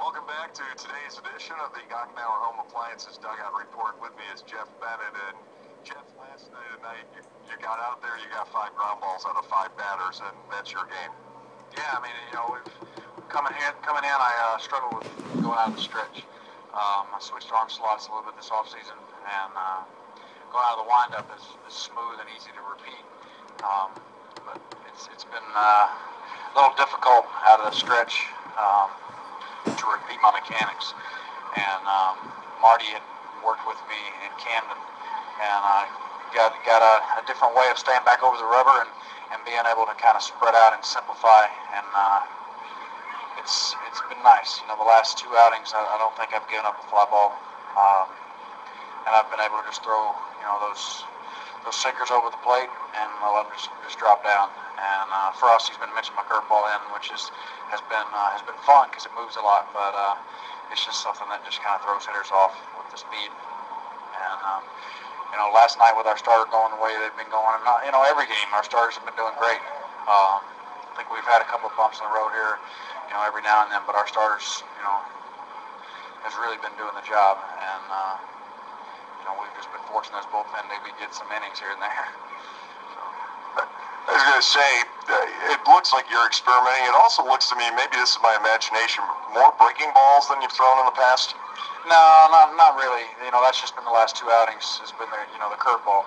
Welcome back to today's edition of the Gockenauer Home Appliances Dugout Report. With me is Jeff Bennett. And Jeff, last night you got out there, you got 5 ground balls out of 5 batters, and that's your game. Yeah, I mean, we've coming in. I struggled with going out of the stretch. I switched arm slots a little bit this offseason, and going out of the windup is smooth and easy to repeat. But it's been a little difficult out of the stretch to repeat my mechanics. And Marty had worked with me in Camden, and I got a different way of staying back over the rubber and being able to kind of spread out and simplify. And it's been nice. The last 2 outings, I don't think I've given up a fly ball, and I've been able to just throw those sinkers over the plate and let them just drop down. And Frosty's been mentioning my curveball in, which has been fun because it moves a lot, but it's just something that just kind of throws hitters off with the speed. And last night with our starter going the way they've been going, and every game our starters have been doing great. I think we've had a couple of bumps in the road here, every now and then, but our starters, has really been doing the job. And we've just been fortunate as bullpen maybe get some innings here and there. I was going to say, it looks like you're experimenting. It also looks to me, maybe this is my imagination, more breaking balls than you've thrown in the past? No, not really. That's just been the last 2 outings. It's been the curveball.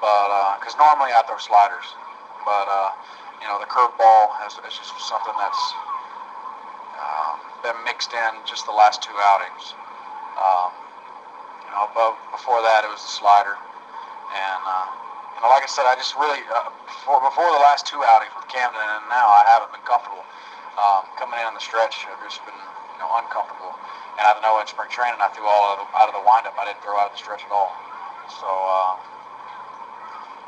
But because normally I throw sliders, but the curveball is just something that's been mixed in just the last 2 outings. But before that it was the slider, and like I said, I just really before the last 2 outings with Camden, and now I haven't been comfortable coming in on the stretch. I've just been uncomfortable. And I know in spring training I threw all out of the windup. I didn't throw out of the stretch at all. So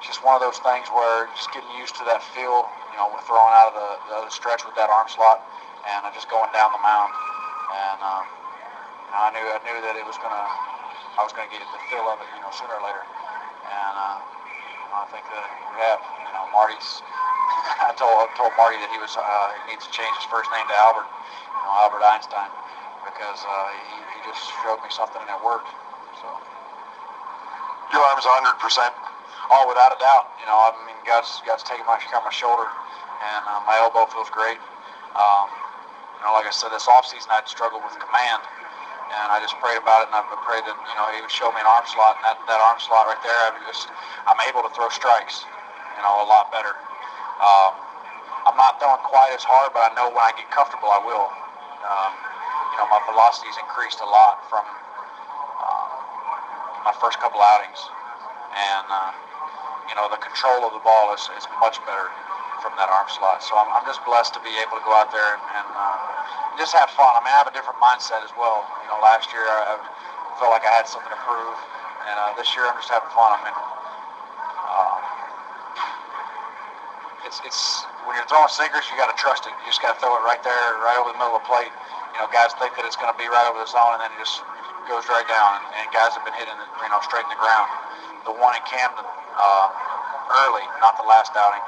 it's just one of those things where just getting used to that feel, with throwing out of the stretch with that arm slot, and just going down the mound. And I knew that I was gonna get the feel of it, sooner or later. And I think that we have. Marty's. I told Marty that he needs to change his first name to Albert, Albert Einstein, because he just showed me something and it worked. So your arm's 100%. Oh, without a doubt. God's taking my shoulder, and my elbow feels great. Like I said, this offseason I'd struggled with command, and I just prayed about it, and I prayed that he would show me an arm slot, and that arm slot right there, I'm able to throw strikes, a lot better. I'm not throwing quite as hard, but I know when I get comfortable I will. My velocity's increased a lot from my first couple outings, and the control of the ball is much better from that arm slot. So I'm just blessed to be able to go out there and just have fun. I have a different mindset as well. Last year I felt like I had something to prove, and this year I'm just having fun. It's when you're throwing sinkers, you got to trust it. You just got to throw it right there, right over the middle of the plate. Guys think that it's going to be right over the zone, and then it just goes right down. And guys have been hitting it, straight in the ground. The one in Camden, early, not the last outing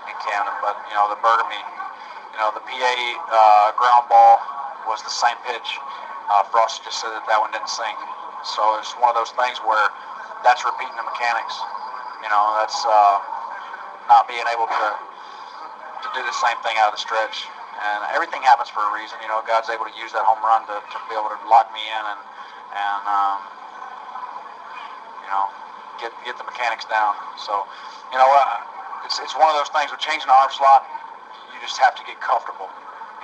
in Camden, but the Burgundy, the PA ground ball was the same pitch. Frost just said that one didn't sink. So it's one of those things where that's repeating the mechanics. That's not being able to do the same thing out of the stretch. And everything happens for a reason. God's able to use that home run to be able to lock me in and get the mechanics down. So, it's one of those things with changing the arm slot. You just have to get comfortable.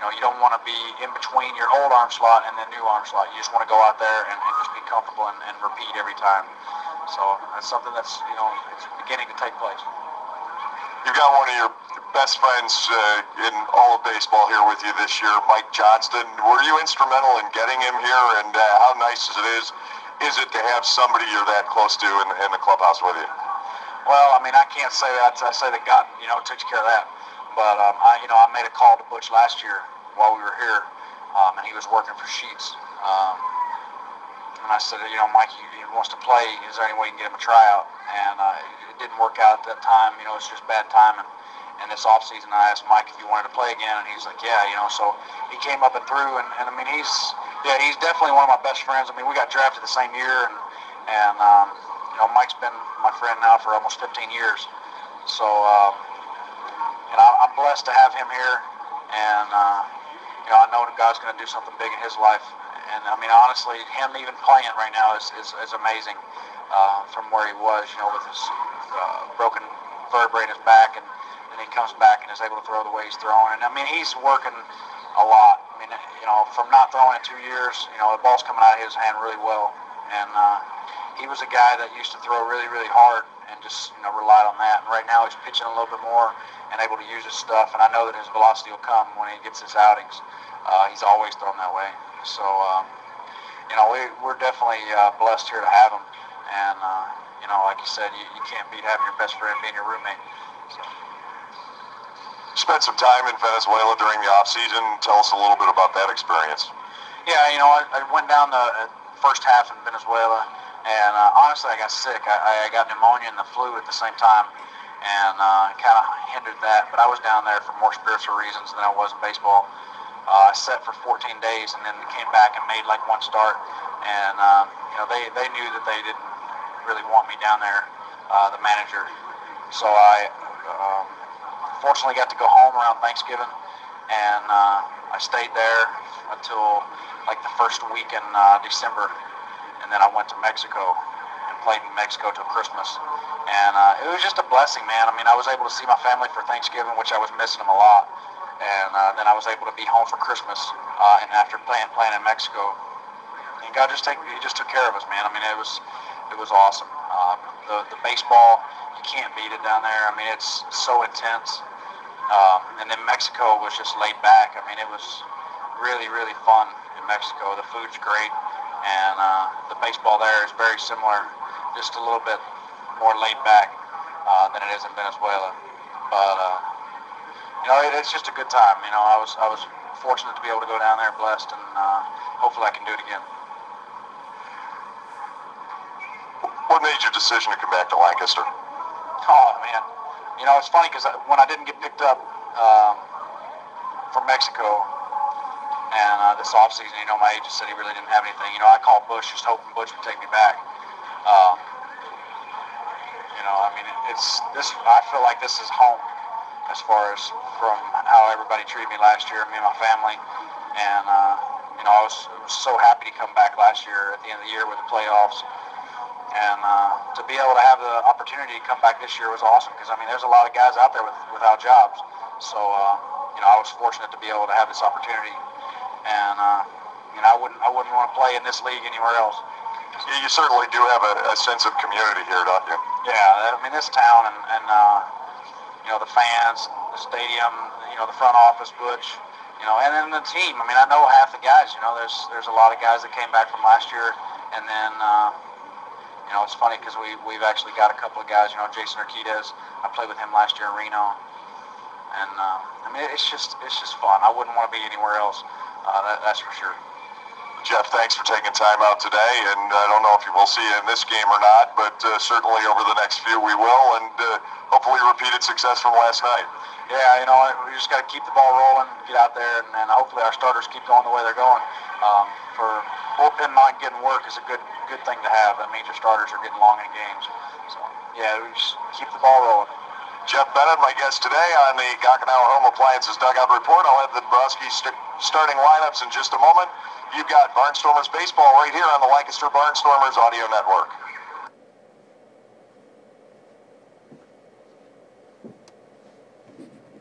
You don't want to be in between your old arm slot and the new arm slot. You just want to go out there and just be comfortable and repeat every time. So that's something that's it's beginning to take place. You've got one of your best friends in all of baseball here with you this year, Mike Johnston. Were you instrumental in getting him here, and how nice is it to have somebody you're that close to in the clubhouse with you? Well, I can't say that. I say that God, takes care of that. But I made a call to Butch last year while we were here, and he was working for Sheets. And I said, Mike, he wants to play. Is there any way you can get him a tryout? And it didn't work out at that time. It's just bad timing. And this offseason, I asked Mike if he wanted to play again, and he's like, yeah, so he came up and through, and I mean, he's definitely one of my best friends. I mean, we got drafted the same year, and Mike's been my friend now for almost 15 years. So, and I'm blessed to have him here, and I know that God's going to do something big in his life. And I mean, honestly, him even playing right now is amazing from where he was, with his broken vertebrae in his back, and then he comes back and is able to throw the way he's throwing. And I mean, he's working a lot. I mean, from not throwing in 2 years, the ball's coming out of his hand really well. And he was a guy that used to throw really, really hard and just relied on that. And right now he's pitching a little bit more and able to use his stuff. And I know that his velocity will come when he gets his outings. He's always thrown that way. So, we're definitely blessed here to have him. And, like you said, you can't beat having your best friend being your roommate. So. Spent some time in Venezuela during the off-season. Tell us a little bit about that experience. Yeah, I went down the first half in Venezuela, and honestly, I got sick. I got pneumonia and the flu at the same time, and kind of hindered that. But I was down there for more spiritual reasons than I was in baseball. I sat for 14 days, and then came back and made like one start. And they knew that they didn't really want me down there, the manager. So I fortunately got to go home around Thanksgiving, and I stayed there until like the first week in December, and then I went to Mexico and played in Mexico till Christmas. And it was just a blessing, man. I mean, I was able to see my family for Thanksgiving, which I was missing them a lot. And then I was able to be home for Christmas, and after playing in Mexico, and God just took care of us, man. I mean, it was awesome. The baseball, you can't beat it down there. I mean, it's so intense. And then Mexico was just laid back. I mean, it was really, really fun in Mexico. The food's great, and the baseball there is very similar, just a little bit more laid back than it is in Venezuela. But it's just a good time. I was fortunate to be able to go down there, blessed, and hopefully I can do it again. What made your decision to come back to Lancaster? Oh, man. It's funny because when I didn't get picked up from Mexico and this offseason, my agent said he really didn't have anything. I called Bush just hoping Bush would take me back. I mean, I feel like this is home as far as from how everybody treated me last year, me and my family. And, I was so happy to come back last year at the end of the year with the playoffs. And to be able to have the opportunity to come back this year was awesome because, I mean, there's a lot of guys out there without jobs. So, I was fortunate to be able to have this opportunity. And, I wouldn't want to play in this league anywhere else. You certainly do have a sense of community here, don't you? Yeah, I mean, this town and the fans, the stadium, the front office, Butch, and then the team. I mean, I know half the guys. There's a lot of guys that came back from last year, and then it's funny because we've actually got a couple of guys. Jason Urquidez, I played with him last year in Reno, and I mean, it's just fun. I wouldn't want to be anywhere else. That's for sure. Jeff, thanks for taking time out today, and I don't know if you will see you in this game or not, but certainly over the next few we will, and hopefully repeated success from last night. Yeah, we just got to keep the ball rolling, get out there, and hopefully our starters keep going the way they're going. For bullpen not getting work is a good thing to have. That means your starters are getting long in games. So, yeah, we just keep the ball rolling. Jeff Bennett, my guest today on the Gackenau Home Appliances Dugout Report. I'll have the Bobrovsky starting lineups in just a moment. You've got Barnstormers Baseball right here on the Lancaster Barnstormers Audio Network.